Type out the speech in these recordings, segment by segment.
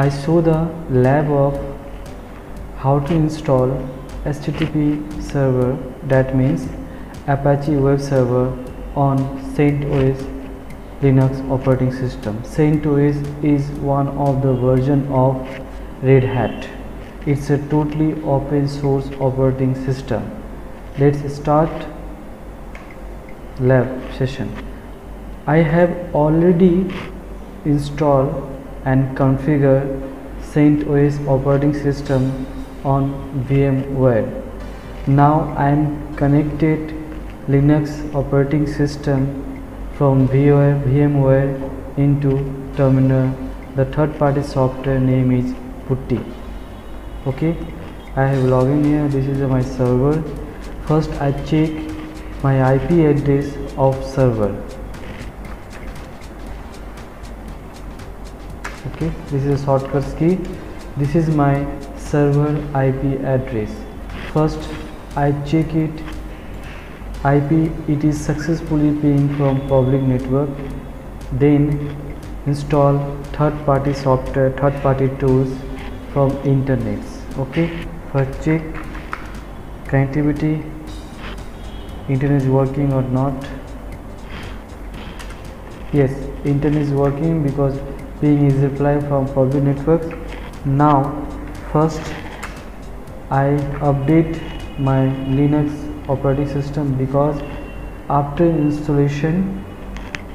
I show the lab of how to install HTTP server, that means Apache web server, on CentOS Linux operating system. CentOS is one of the version of Red Hat. It's a totally open source operating system. Let's start lab session. I have already installed and configured CentOS operating system on VMware. Now I am connected Linux operating system from VMware into terminal. The third-party software name is Pvt. Okay, I have logged in here. This is my server. First I check my IP address of server. Okay, this is a shortcut key. This is my server IP address. First I check it IP, it is successfully pinging from public network. Then install third-party software, third-party tools from internet. Okay, first check connectivity, internet is working or not. Yes, internet is working because ping is reply from public networks. Now first I update my Linux operating system, because after installation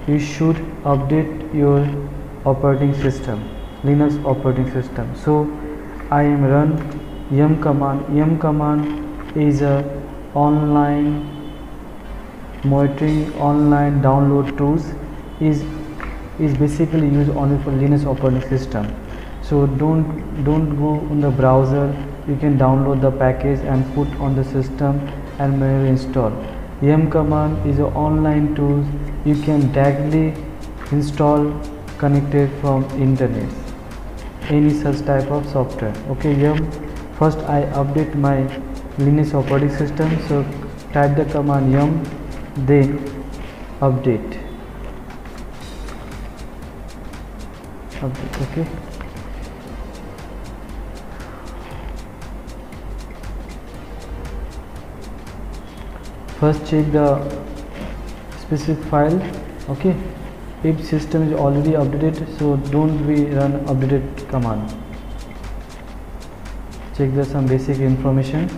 you should update your operating system, Linux operating system. So I am run yum command. Yum command is a online monitoring, online download tools, is basically used only for Linux operating system. So don't go on the browser. You can download the package and put on the system and manually install. Yum command is an online tool. You can directly install connected from internet, any such type of software. Okay, yum. First I update my Linux operating system. So type the command yum, then update. Okay, first check the specific file. Okay, if system is already updated, so don't we run updated command. Check the some basic information.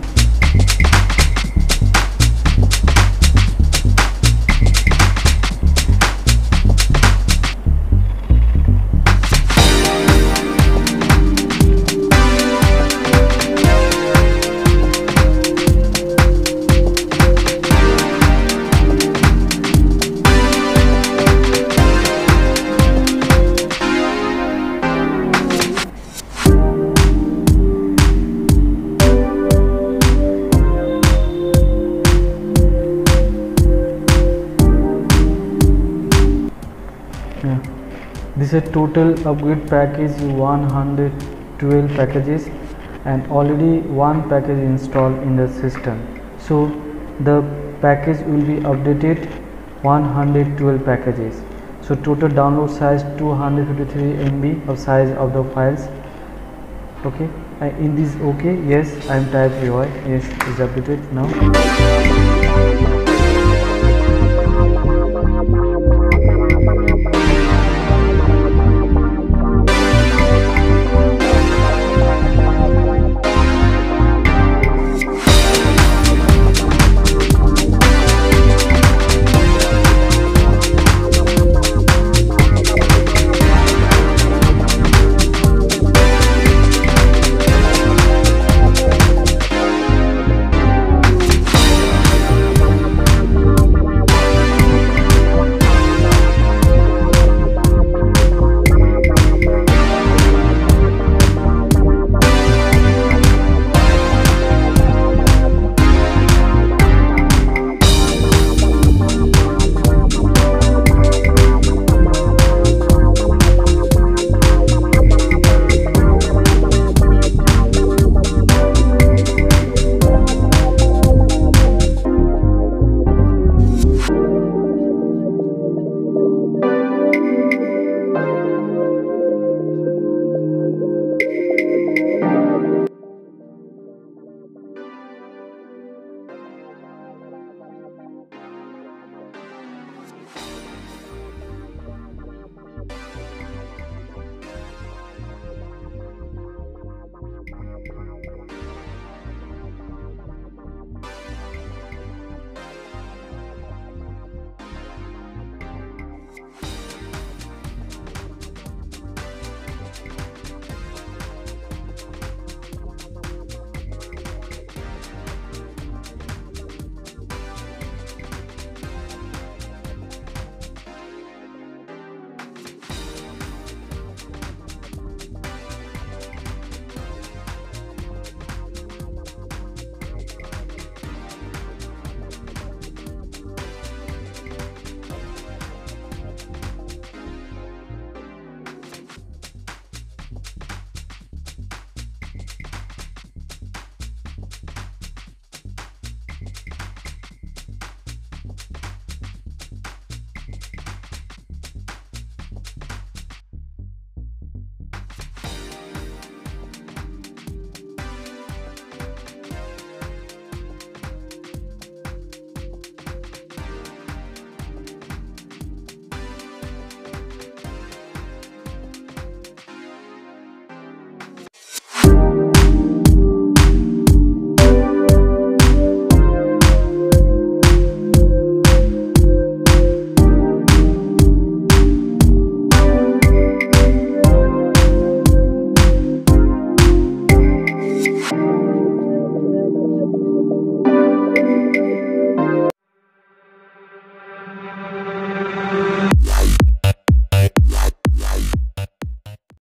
This is a total upgrade package 112 packages, and already one package installed in the system. So the package will be updated 112 packages. So total download size 253 MB of size of the files. Okay, in this, okay, yes, I am type UI. Yes, is updated now.